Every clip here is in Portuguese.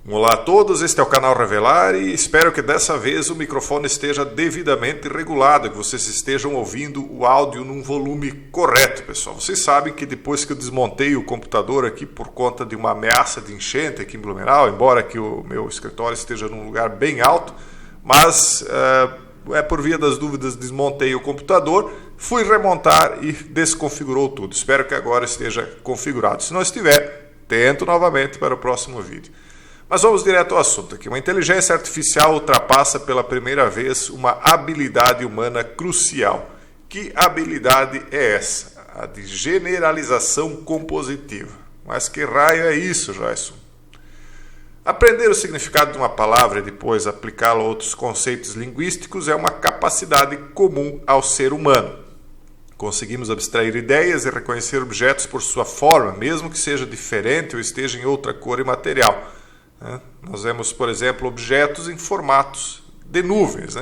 Olá a todos, este é o canal Revelar e espero que dessa vez o microfone esteja devidamente regulado, que vocês estejam ouvindo o áudio num volume correto, pessoal. Vocês sabem que depois que eu desmontei o computador aqui por conta de uma ameaça de enchente aqui em Blumenau, embora que o meu escritório esteja num lugar bem alto, mas por via das dúvidas desmontei o computador, fui remontar e desconfigurou tudo. Espero que agora esteja configurado. Se não estiver, tento novamente para o próximo vídeo. Mas vamos direto ao assunto aqui. Uma inteligência artificial ultrapassa pela primeira vez uma habilidade humana crucial. Que habilidade é essa? A de generalização compositiva. Mas que raio é isso, Joyce? Aprender o significado de uma palavra e depois aplicá-lo a outros conceitos linguísticos é uma capacidade comum ao ser humano. Conseguimos abstrair ideias e reconhecer objetos por sua forma, mesmo que seja diferente ou esteja em outra cor e material. Nós vemos, por exemplo, objetos em formatos de nuvens.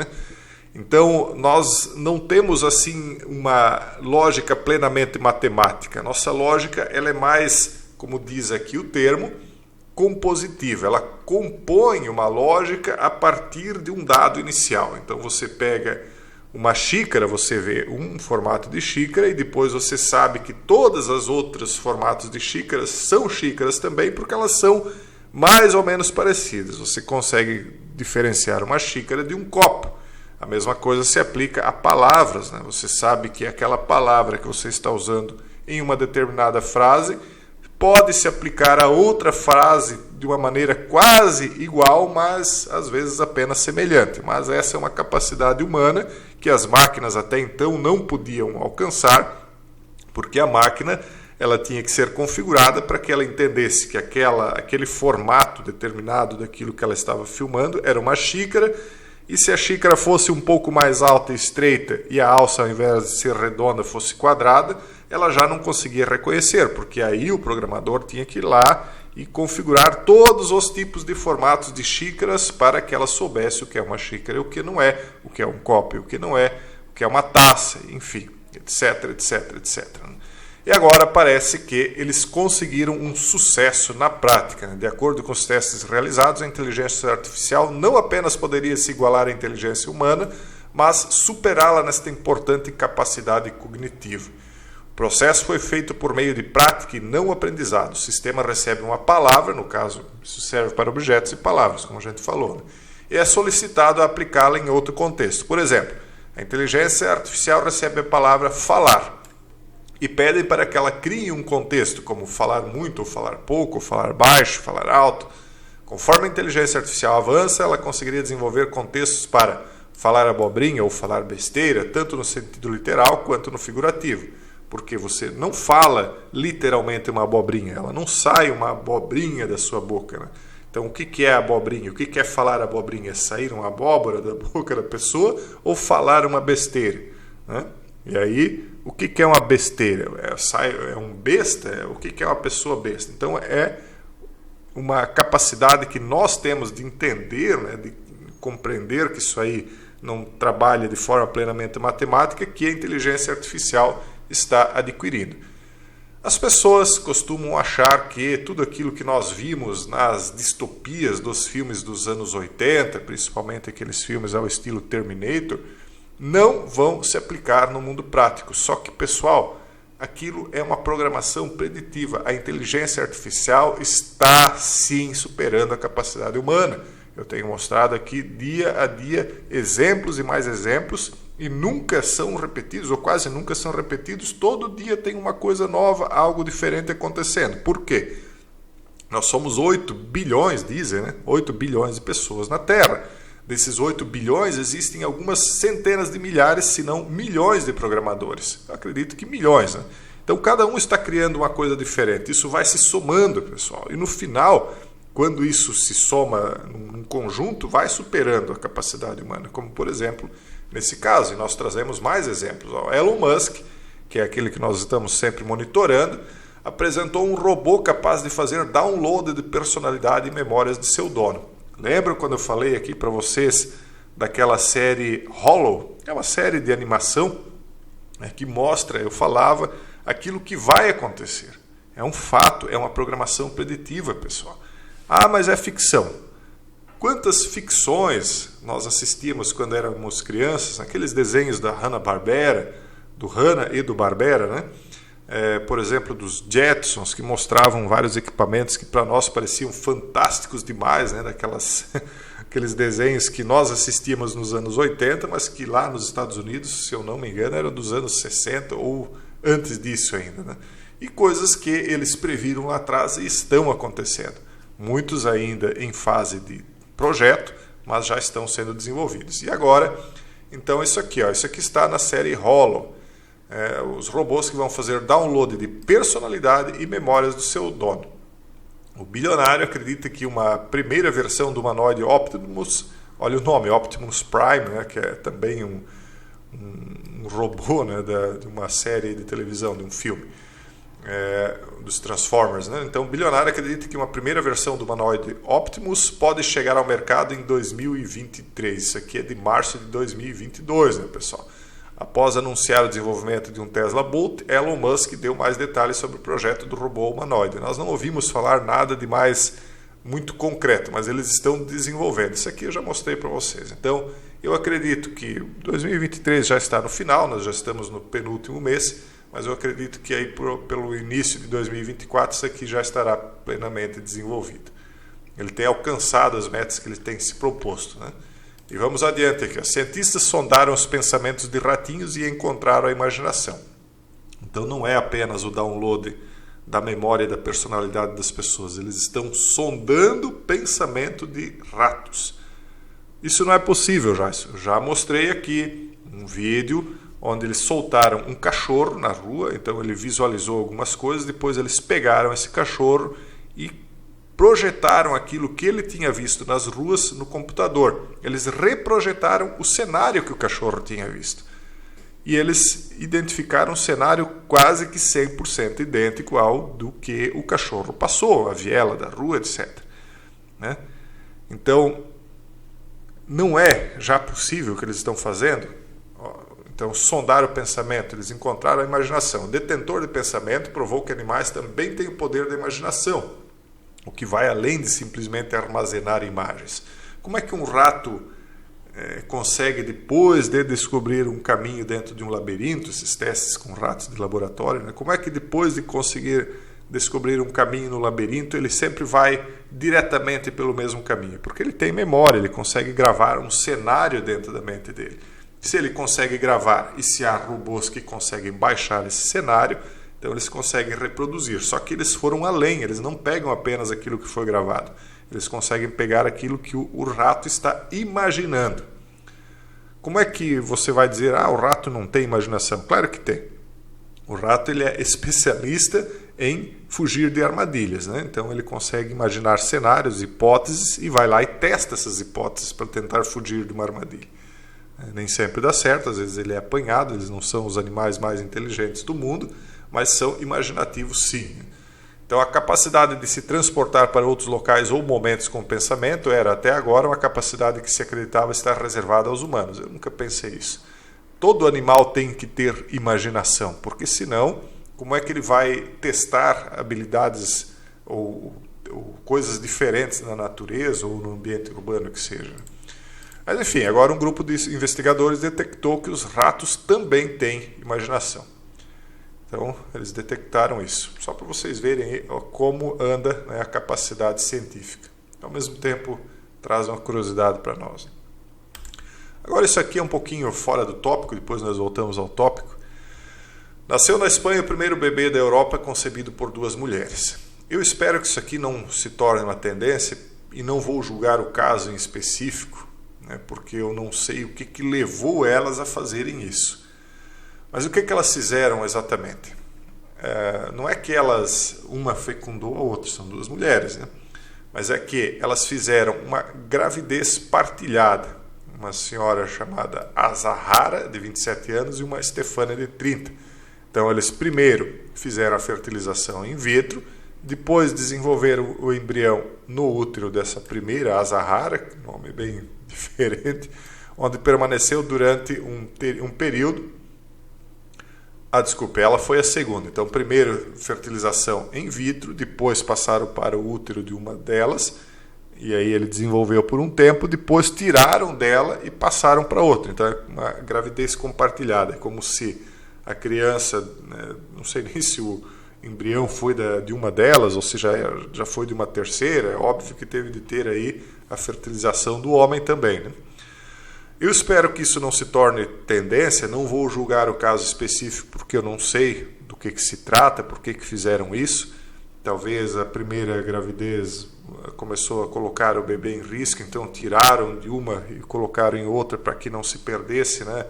Então, nós não temos assim uma lógica plenamente matemática. Nossa lógica ela é mais, como diz aqui o termo, compositiva. Ela compõe uma lógica a partir de um dado inicial. Então, você pega uma xícara, você vê um formato de xícara e depois você sabe que todas as outras formatos de xícaras são xícaras também, porque elas são mais ou menos parecidas. Você consegue diferenciar uma xícara de um copo. A mesma coisa se aplica a palavras. Você sabe que aquela palavra que você está usando em uma determinada frase pode se aplicar a outra frase de uma maneira quase igual, mas às vezes apenas semelhante. Mas essa é uma capacidade humana que as máquinas até então não podiam alcançar, porque a máquina ela tinha que ser configurada para que ela entendesse que aquele formato determinado daquilo que ela estava filmando era uma xícara, e se a xícara fosse um pouco mais alta e estreita e a alça, ao invés de ser redonda, fosse quadrada, ela já não conseguia reconhecer, porque aí o programador tinha que ir lá e configurar todos os tipos de formatos de xícaras para que ela soubesse o que é uma xícara e o que não é, o que é um copo e o que não é, o que é uma taça, enfim, etc, etc, etc. E agora parece que eles conseguiram um sucesso na prática. De acordo com os testes realizados, a inteligência artificial não apenas poderia se igualar à inteligência humana, mas superá-la nesta importante capacidade cognitiva. O processo foi feito por meio de prática e não aprendizado. O sistema recebe uma palavra, no caso, isso serve para objetos e palavras, como a gente falou, e é solicitado a aplicá-la em outro contexto. Por exemplo, a inteligência artificial recebe a palavra falar e pedem para que ela crie um contexto, como falar muito ou falar pouco, ou falar baixo, falar alto. Conforme a inteligência artificial avança, ela conseguiria desenvolver contextos para falar abobrinha ou falar besteira, tanto no sentido literal quanto no figurativo. Porque você não fala literalmente uma abobrinha, ela não sai uma abobrinha da sua boca. Então, o que é abobrinha? O que é falar abobrinha? É sair uma abóbora da boca da pessoa ou falar uma besteira? E aí, o que é uma besteira? É um besta? O que é uma pessoa besta? Então, é uma capacidade que nós temos de entender, de compreender que isso aí não trabalha de forma plenamente matemática, que a inteligência artificial está adquirindo. As pessoas costumam achar que tudo aquilo que nós vimos nas distopias dos filmes dos anos 80, principalmente aqueles filmes ao estilo Terminator, não vão se aplicar no mundo prático. Só que, pessoal, aquilo é uma programação preditiva. A inteligência artificial está, sim, superando a capacidade humana. Eu tenho mostrado aqui, dia a dia, exemplos e mais exemplos, e nunca são repetidos, ou quase nunca são repetidos. Todo dia tem uma coisa nova, algo diferente acontecendo. Por quê? Nós somos 8 bilhões, dizem, 8 bilhões de pessoas na Terra. Desses 8 bilhões, existem algumas centenas de milhares, se não milhões de programadores. Eu acredito que milhões. Então, cada um está criando uma coisa diferente. Isso vai se somando, pessoal. E no final, quando isso se soma num conjunto, vai superando a capacidade humana. Como, por exemplo, nesse caso. E nós trazemos mais exemplos. O Elon Musk, que é aquele que nós estamos sempre monitorando, apresentou um robô capaz de fazer download de personalidade e memórias de seu dono. Lembram quando eu falei aqui para vocês daquela série Hollow? É uma série de animação que mostra, eu falava, aquilo que vai acontecer. É um fato, é uma programação preditiva, pessoal. Ah, mas é ficção. Quantas ficções nós assistíamos quando éramos crianças, aqueles desenhos da Hanna-Barbera, do Hanna e do Barbera, né? Por exemplo, dos Jetsons, que mostravam vários equipamentos que para nós pareciam fantásticos demais, né? Aqueles desenhos que nós assistíamos nos anos 80, mas que lá nos Estados Unidos, se eu não me engano, eram dos anos 60 ou antes disso ainda, né? E coisas que eles previram lá atrás e estão acontecendo. Muitos ainda em fase de projeto, mas já estão sendo desenvolvidos. E agora, então isso aqui está na série Hollow. Os robôs que vão fazer download de personalidade e memórias do seu dono. O bilionário acredita que uma primeira versão do humanoide Optimus, olha o nome, Optimus Prime, né, que é também um robô, né, de uma série de televisão, de um filme, dos Transformers, né? Então o bilionário acredita que uma primeira versão do humanoide Optimus pode chegar ao mercado em 2023. Isso aqui é de março de 2022, né, pessoal? Após anunciar o desenvolvimento de um Tesla Bolt, Elon Musk deu mais detalhes sobre o projeto do robô humanoide. Nós não ouvimos falar nada de mais muito concreto, mas eles estão desenvolvendo. Isso aqui eu já mostrei para vocês. Então, eu acredito que 2023 já está no final, nós já estamos no penúltimo mês, mas eu acredito que aí pelo início de 2024 isso aqui já estará plenamente desenvolvido. Ele tem alcançado as metas que ele tem se proposto, né? E vamos adiante aqui. Cientistas sondaram os pensamentos de ratinhos e encontraram a imaginação. Então não é apenas o download da memória e da personalidade das pessoas. Eles estão sondando o pensamento de ratos. Isso não é possível, já. Eu já mostrei aqui um vídeo onde eles soltaram um cachorro na rua. Então ele visualizou algumas coisas. Depois eles pegaram esse cachorro e projetaram aquilo que ele tinha visto nas ruas no computador. Eles reprojetaram o cenário que o cachorro tinha visto. E eles identificaram um cenário quase que 100% idêntico ao do que o cachorro passou, a viela da rua, etc. Né? Então, não é já possível o que eles estão fazendo? Então, sondar o pensamento, eles encontraram a imaginação. O detentor de pensamento provou que animais também têm o poder da imaginação, o que vai além de simplesmente armazenar imagens. Como é que um rato consegue, depois de descobrir um caminho dentro de um labirinto, esses testes com ratos de laboratório, né? Como é que depois de conseguir descobrir um caminho no labirinto, ele sempre vai diretamente pelo mesmo caminho? Porque ele tem memória, ele consegue gravar um cenário dentro da mente dele. Se ele consegue gravar e se há robôs que conseguem baixar esse cenário, então eles conseguem reproduzir, só que eles foram além, eles não pegam apenas aquilo que foi gravado, eles conseguem pegar aquilo que o rato está imaginando. Como é que você vai dizer, o rato não tem imaginação? Claro que tem. O rato ele é especialista em fugir de armadilhas, né? Então ele consegue imaginar cenários, hipóteses e vai lá e testa essas hipóteses para tentar fugir de uma armadilha. Nem sempre dá certo, às vezes ele é apanhado, eles não são os animais mais inteligentes do mundo, mas são imaginativos sim. Então a capacidade de se transportar para outros locais ou momentos com o pensamento era até agora uma capacidade que se acreditava estar reservada aos humanos. Eu nunca pensei isso. Todo animal tem que ter imaginação, porque senão, como é que ele vai testar habilidades ou coisas diferentes na natureza ou no ambiente urbano que seja? Mas enfim, agora um grupo de investigadores detectou que os ratos também têm imaginação. Então, eles detectaram isso. Só para vocês verem como anda, né, a capacidade científica. Ao mesmo tempo, traz uma curiosidade para nós. Agora, isso aqui é um pouquinho fora do tópico, depois nós voltamos ao tópico. Nasceu na Espanha o primeiro bebê da Europa concebido por 2 mulheres. Eu espero que isso aqui não se torne uma tendência e não vou julgar o caso em específico, né, porque eu não sei o que levou elas a fazerem isso. Mas o que elas fizeram exatamente? Não é que uma fecundou a outra, são 2 mulheres, né? Mas é que elas fizeram uma gravidez partilhada. Uma senhora chamada Azahara, de 27 anos, e uma Stefania, de 30. Então, eles primeiro fizeram a fertilização in vitro, depois desenvolveram o embrião no útero dessa primeira Azahara, nome bem diferente, onde permaneceu durante um período, Desculpa, ela foi a segunda. Então, primeiro fertilização in vitro, depois passaram para o útero de uma delas, e aí ele desenvolveu por um tempo, depois tiraram dela e passaram para outra. Então, é uma gravidez compartilhada. É como se a criança, né, não sei nem se o embrião foi de uma delas, ou se já foi de uma terceira. É óbvio que teve de ter aí a fertilização do homem também, né? Eu espero que isso não se torne tendência, não vou julgar o caso específico porque eu não sei do que se trata, por que fizeram isso. Talvez a primeira gravidez começou a colocar o bebê em risco, então tiraram de uma e colocaram em outra para que não se perdesse, né,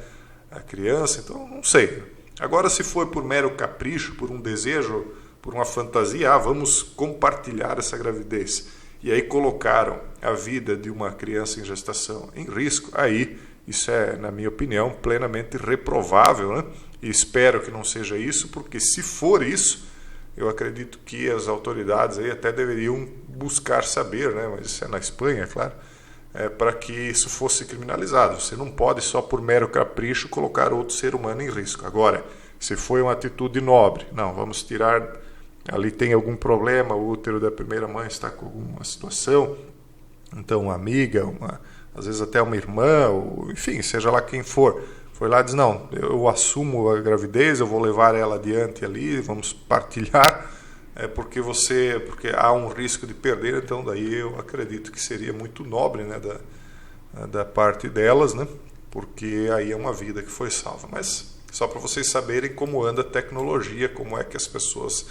a criança. Então, não sei. Agora, se foi por mero capricho, por um desejo, por uma fantasia, vamos compartilhar essa gravidez, e aí colocaram a vida de uma criança em gestação em risco, aí isso é, na minha opinião, plenamente reprovável, né? E espero que não seja isso, porque se for isso, eu acredito que as autoridades aí até deveriam buscar saber, né? Mas isso é na Espanha, é claro, para que isso fosse criminalizado. Você não pode só por mero capricho colocar outro ser humano em risco. Agora, se foi uma atitude nobre, não, vamos tirar, ali tem algum problema, o útero da primeira mãe está com alguma situação, então uma amiga, às vezes até uma irmã, ou, enfim, seja lá quem for, foi lá e diz, não, eu assumo a gravidez, eu vou levar ela adiante ali, vamos partilhar, porque há um risco de perder, então daí eu acredito que seria muito nobre, né, da parte delas, né, porque aí é uma vida que foi salva. Mas só para vocês saberem como anda a tecnologia, como é que as pessoas,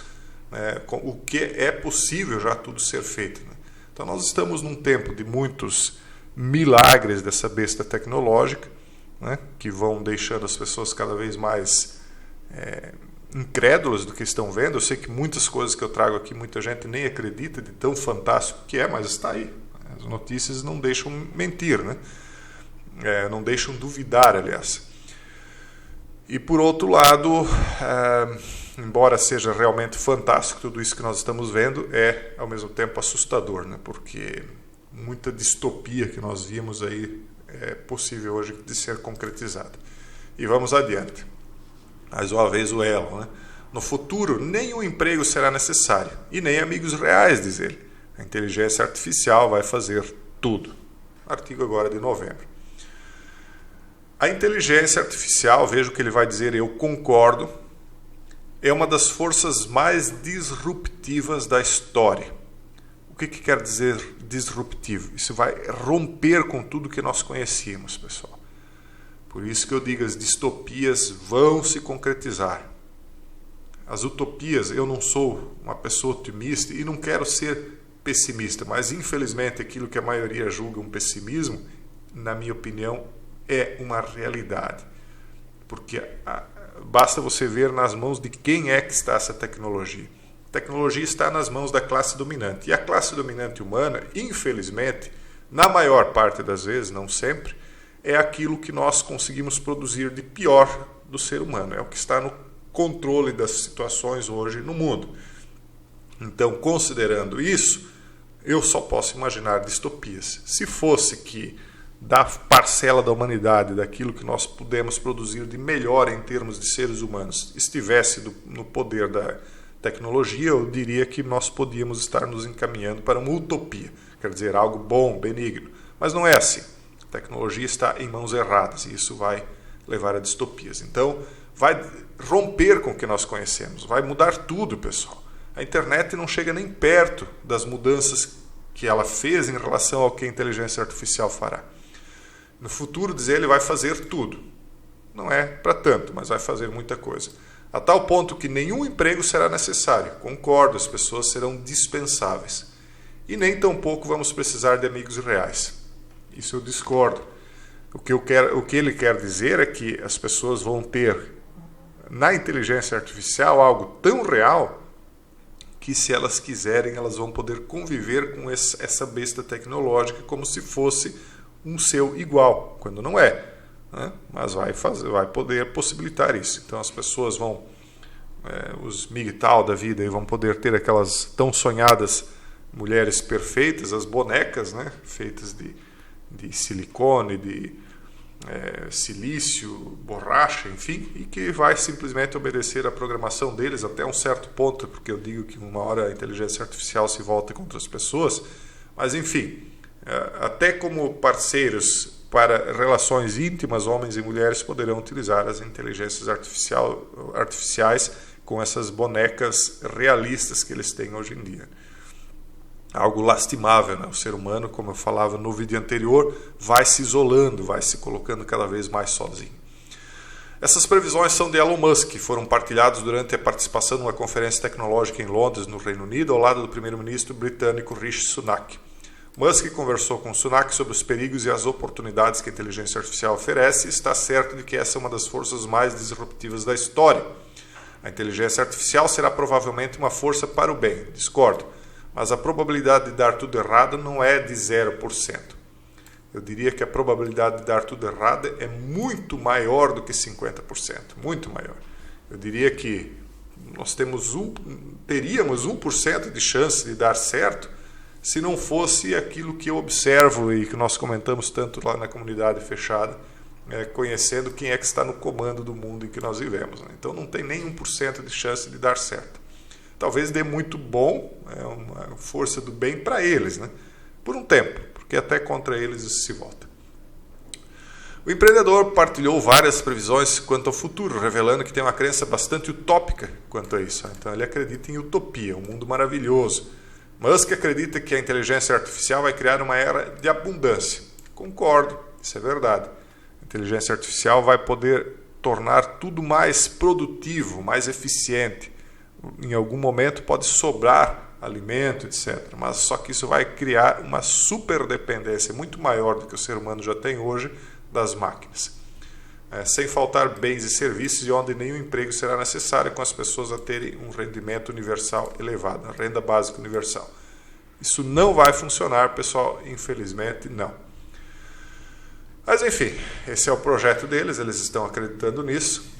o que é possível já tudo ser feito, né? Então nós estamos num tempo de muitos milagres dessa besta tecnológica, né, que vão deixando as pessoas cada vez mais incrédulas do que estão vendo. Eu sei que muitas coisas que eu trago aqui muita gente nem acredita de tão fantástico que é, mas está aí. As notícias não deixam mentir, né? Não deixam duvidar, aliás. E por outro lado, embora seja realmente fantástico tudo isso que nós estamos vendo, é ao mesmo tempo assustador, né? Porque muita distopia que nós vimos aí é possível hoje de ser concretizada. E vamos adiante. Mais uma vez o elo, né? No futuro, nenhum emprego será necessário, e nem amigos reais, diz ele. A inteligência artificial vai fazer tudo. Artigo agora de novembro. A inteligência artificial, veja o que ele vai dizer, eu concordo, é uma das forças mais disruptivas da história. O que quer dizer disruptivo? Isso vai romper com tudo que nós conhecíamos, pessoal. Por isso que eu digo, as distopias vão se concretizar. As utopias, eu não sou uma pessoa otimista e não quero ser pessimista, mas infelizmente aquilo que a maioria julga um pessimismo, na minha opinião, é uma realidade. Porque basta você ver nas mãos de quem é que está essa tecnologia. A tecnologia está nas mãos da classe dominante. E a classe dominante humana, infelizmente, na maior parte das vezes, não sempre, é aquilo que nós conseguimos produzir de pior do ser humano. É o que está no controle das situações hoje no mundo. Então, considerando isso, eu só posso imaginar distopias. Se fosse que da parcela da humanidade, daquilo que nós pudemos produzir de melhor em termos de seres humanos, estivesse no poder da tecnologia, eu diria que nós podíamos estar nos encaminhando para uma utopia, quer dizer, algo bom, benigno. Mas não é assim. A tecnologia está em mãos erradas e isso vai levar a distopias. Então, vai romper com o que nós conhecemos, vai mudar tudo, pessoal. A internet não chega nem perto das mudanças que ela fez em relação ao que a inteligência artificial fará. No futuro, diz ele, vai fazer tudo. Não é para tanto, mas vai fazer muita coisa. A tal ponto que nenhum emprego será necessário. Concordo, as pessoas serão dispensáveis. E nem tampouco vamos precisar de amigos reais. Isso eu discordo. O que ele quer dizer é que as pessoas vão ter na inteligência artificial algo tão real que, se elas quiserem, elas vão poder conviver com essa besta tecnológica como se fosse um seu igual, quando não é, né? Mas vai poder possibilitar isso. Então as pessoas vão, os MGTOW da vida, vão poder ter aquelas tão sonhadas mulheres perfeitas, as bonecas, né? Feitas de silicone, silício, borracha, enfim, e que vai simplesmente obedecer à programação deles até um certo ponto, porque eu digo que uma hora a inteligência artificial se volta contra as pessoas, mas enfim, até como parceiros para relações íntimas, homens e mulheres poderão utilizar as inteligências artificiais com essas bonecas realistas que eles têm hoje em dia. Algo lastimável, né? O ser humano, como eu falava no vídeo anterior, vai se isolando, vai se colocando cada vez mais sozinho. Essas previsões são de Elon Musk, que foram partilhadas durante a participação numa conferência tecnológica em Londres, no Reino Unido, ao lado do primeiro-ministro britânico Rishi Sunak. Musk conversou com Sunak sobre os perigos e as oportunidades que a inteligência artificial oferece e está certo de que essa é uma das forças mais disruptivas da história. A inteligência artificial será provavelmente uma força para o bem, discordo. Mas a probabilidade de dar tudo errado não é de 0%. Eu diria que a probabilidade de dar tudo errado é muito maior do que 50%, muito maior. Eu diria que nós teríamos 1% de chance de dar certo se não fosse aquilo que eu observo e que nós comentamos tanto lá na comunidade fechada, conhecendo quem é que está no comando do mundo em que nós vivemos. Né? Então não tem nem 1% de chance de dar certo. Talvez dê muito bom, uma força do bem para eles, né? Por um tempo, porque até contra eles isso se volta. O empreendedor partilhou várias previsões quanto ao futuro, revelando que tem uma crença bastante utópica quanto a isso. Então ele acredita em utopia, um mundo maravilhoso. Musk acredita que a inteligência artificial vai criar uma era de abundância. Concordo, isso é verdade. A inteligência artificial vai poder tornar tudo mais produtivo, mais eficiente. Em algum momento pode sobrar alimento, etc. Mas só que isso vai criar uma superdependência muito maior do que o ser humano já tem hoje das máquinas. Sem faltar bens e serviços e onde nenhum emprego será necessário, com as pessoas a terem um rendimento universal elevado, a renda básica universal. Isso não vai funcionar, pessoal, infelizmente não. Mas enfim, esse é o projeto deles, eles estão acreditando nisso.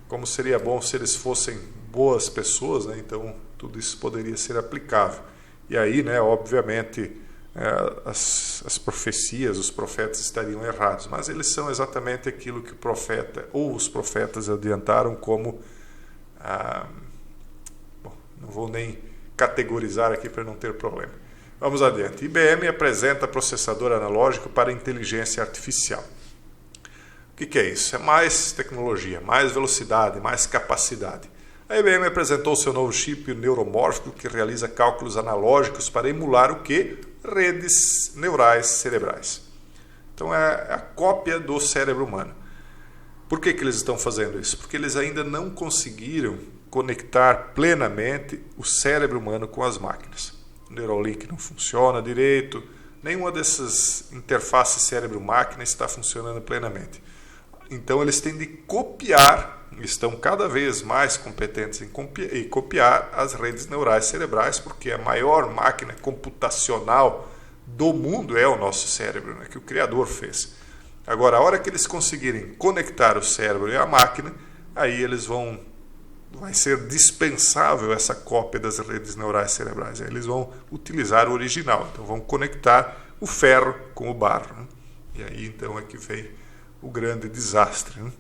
Como seria bom se eles fossem boas pessoas, né? Então tudo isso poderia ser aplicável. E aí, né, obviamente, as profecias, os profetas estariam errados, mas eles são exatamente aquilo que o profeta ou os profetas adiantaram como... não vou nem categorizar aqui para não ter problema. Vamos adiante. IBM apresenta processador analógico para inteligência artificial. O que é isso? É mais tecnologia, mais velocidade, mais capacidade. A IBM apresentou seu novo chip neuromórfico que realiza cálculos analógicos para emular o quê? Redes neurais cerebrais. Então é a cópia do cérebro humano. Por que eles estão fazendo isso? Porque eles ainda não conseguiram conectar plenamente o cérebro humano com as máquinas. O Neuralink não funciona direito, nenhuma dessas interfaces cérebro-máquina está funcionando plenamente. Então eles têm de copiar, estão cada vez mais competentes em copiar as redes neurais cerebrais, porque a maior máquina computacional do mundo é o nosso cérebro, né, que o Criador fez. Agora, a hora que eles conseguirem conectar o cérebro e a máquina, aí vai ser dispensável essa cópia das redes neurais cerebrais. Aí eles vão utilizar o original, então vão conectar o ferro com o barro. Né? E aí então é que vem o grande desastre. Né?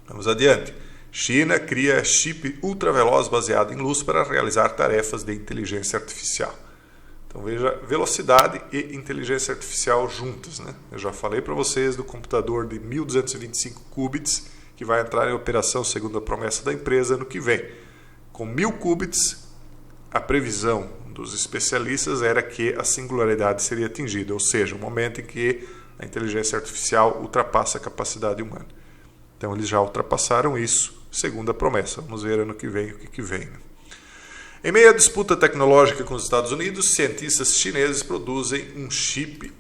Vamos adiante. China cria chip ultraveloz baseado em luz para realizar tarefas de inteligência artificial. Então veja, velocidade e inteligência artificial juntas. Né? Eu já falei para vocês do computador de 1225 qubits que vai entrar em operação segundo a promessa da empresa ano que vem. Com 1000 qubits, a previsão dos especialistas era que a singularidade seria atingida, ou seja, o momento em que a inteligência artificial ultrapassa a capacidade humana. Então eles já ultrapassaram isso, segundo a promessa. Vamos ver ano que vem o que vem. Em meio à disputa tecnológica com os Estados Unidos, cientistas chineses produzem um chip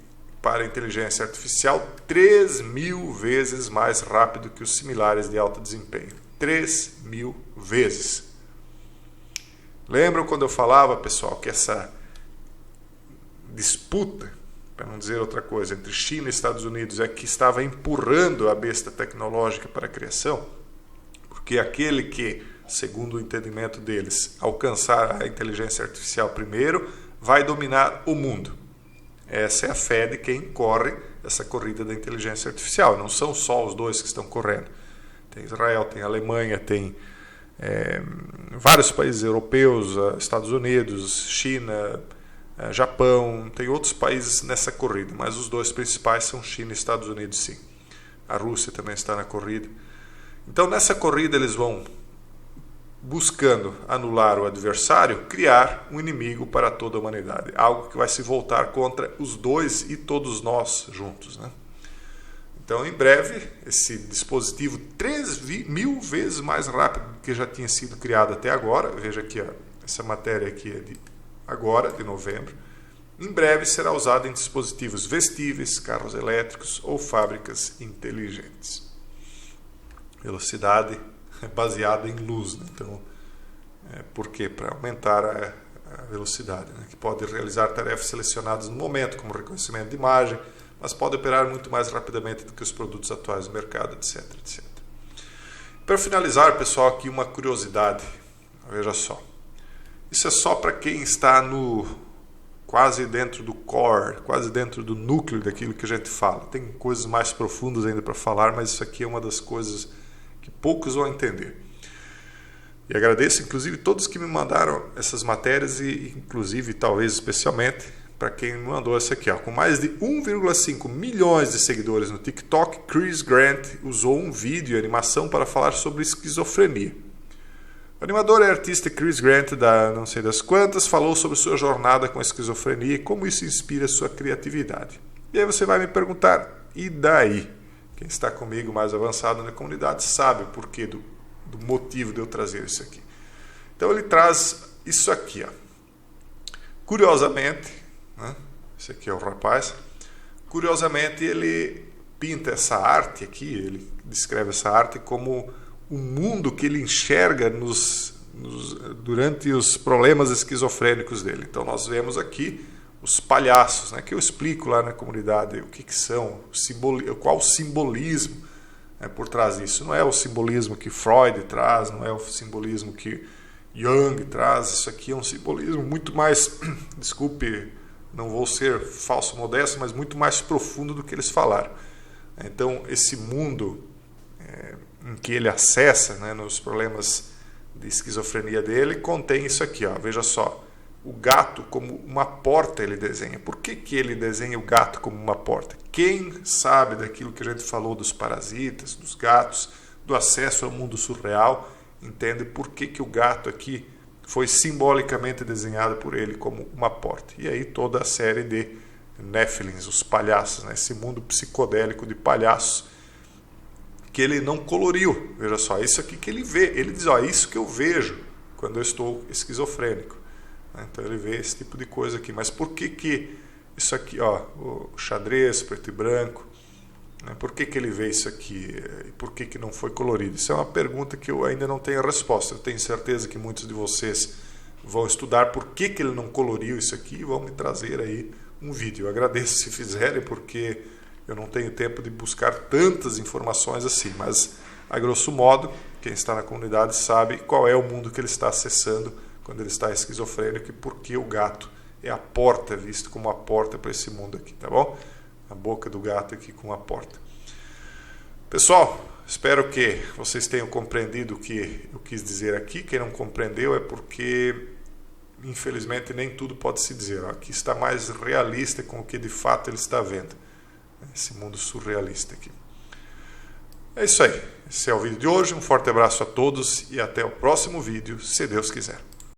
para inteligência artificial 3.000 vezes mais rápido que os similares de alto desempenho. 3.000 vezes. Lembram quando eu falava, pessoal, que essa disputa, para não dizer outra coisa, entre China e Estados Unidos é que estava empurrando a besta tecnológica para a criação? Porque aquele que, segundo o entendimento deles, alcançar a inteligência artificial primeiro, vai dominar o mundo. Essa é a fé de quem corre essa corrida da inteligência artificial. Não são só os dois que estão correndo. Tem Israel, tem Alemanha, tem vários países europeus, Estados Unidos, China, Japão, tem outros países nessa corrida, mas os dois principais são China e Estados Unidos, sim. A Rússia também está na corrida. Então, nessa corrida, eles vão, buscando anular o adversário, criar um inimigo para toda a humanidade. Algo que vai se voltar contra os dois e todos nós juntos, né? Então, em breve, esse dispositivo 3.000 vezes mais rápido do que já tinha sido criado até agora, veja aqui, ó, essa matéria aqui é de agora, de novembro, em breve será usado em dispositivos vestíveis, carros elétricos ou fábricas inteligentes. Velocidade baseada em luz, né? Então, por quê? Para aumentar a velocidade, né? Que pode realizar tarefas selecionadas no momento, como reconhecimento de imagem, mas pode operar muito mais rapidamente do que os produtos atuais do mercado, etc, etc. Para finalizar, pessoal, aqui uma curiosidade. Veja só. Isso é só para quem está quase dentro do core, quase dentro do núcleo daquilo que a gente fala. Tem coisas mais profundas ainda para falar, mas isso aqui é uma das coisas que poucos vão entender. E agradeço, inclusive, todos que me mandaram essas matérias e, inclusive, talvez especialmente, para quem me mandou essa aqui, ó. Com mais de 1,5 milhões de seguidores no TikTok, Chris Grant usou um vídeo e animação para falar sobre esquizofrenia. O animador e artista Chris Grant, da não sei das quantas, falou sobre sua jornada com a esquizofrenia e como isso inspira sua criatividade. E aí você vai me perguntar, e daí? Quem está comigo mais avançado na comunidade sabe o porquê do motivo de eu trazer isso aqui. Então ele traz isso aqui, ó. Curiosamente, né? Esse aqui é o rapaz. Curiosamente, ele pinta essa arte aqui, ele descreve essa arte como o mundo que ele enxerga durante os problemas esquizofrênicos dele. Então nós vemos aqui os palhaços, né, que eu explico lá na comunidade o que são, qual o simbolismo, né, por trás disso. Não é o simbolismo que Freud traz, não é o simbolismo que Jung traz. Isso aqui é um simbolismo muito mais, desculpe, não vou ser falso modesto, mas muito mais profundo do que eles falaram. Então esse mundo em que ele acessa, né, nos problemas de esquizofrenia dele, contém isso aqui, ó. Veja só, o gato como uma porta ele desenha. Por que ele desenha o gato como uma porta? Quem sabe daquilo que a gente falou dos parasitas, dos gatos, do acesso ao mundo surreal, entende por que o gato aqui foi simbolicamente desenhado por ele como uma porta. E aí toda a série de Nephilims, os palhaços, né, esse mundo psicodélico de palhaços, que ele não coloriu. Veja só, isso aqui que ele vê. Ele diz, ó, isso que eu vejo quando eu estou esquizofrênico. Então ele vê esse tipo de coisa aqui. Mas por que isso aqui, ó, o xadrez preto e branco, né? Por que ele vê isso aqui? E por que não foi colorido? Isso é uma pergunta que eu ainda não tenho a resposta. Eu tenho certeza que muitos de vocês vão estudar por que ele não coloriu isso aqui e vão me trazer aí um vídeo. Eu agradeço se fizerem, porque eu não tenho tempo de buscar tantas informações assim, mas, a grosso modo, quem está na comunidade sabe qual é o mundo que ele está acessando quando ele está esquizofrênico e por que o gato é a porta, visto como a porta para esse mundo aqui, tá bom? A boca do gato aqui com a porta. Pessoal, espero que vocês tenham compreendido o que eu quis dizer aqui. Quem não compreendeu é porque, infelizmente, nem tudo pode se dizer. Aqui está mais realista com o que de fato ele está vendo. Esse mundo surrealista aqui. É isso aí. Esse é o vídeo de hoje. Um forte abraço a todos e até o próximo vídeo, se Deus quiser.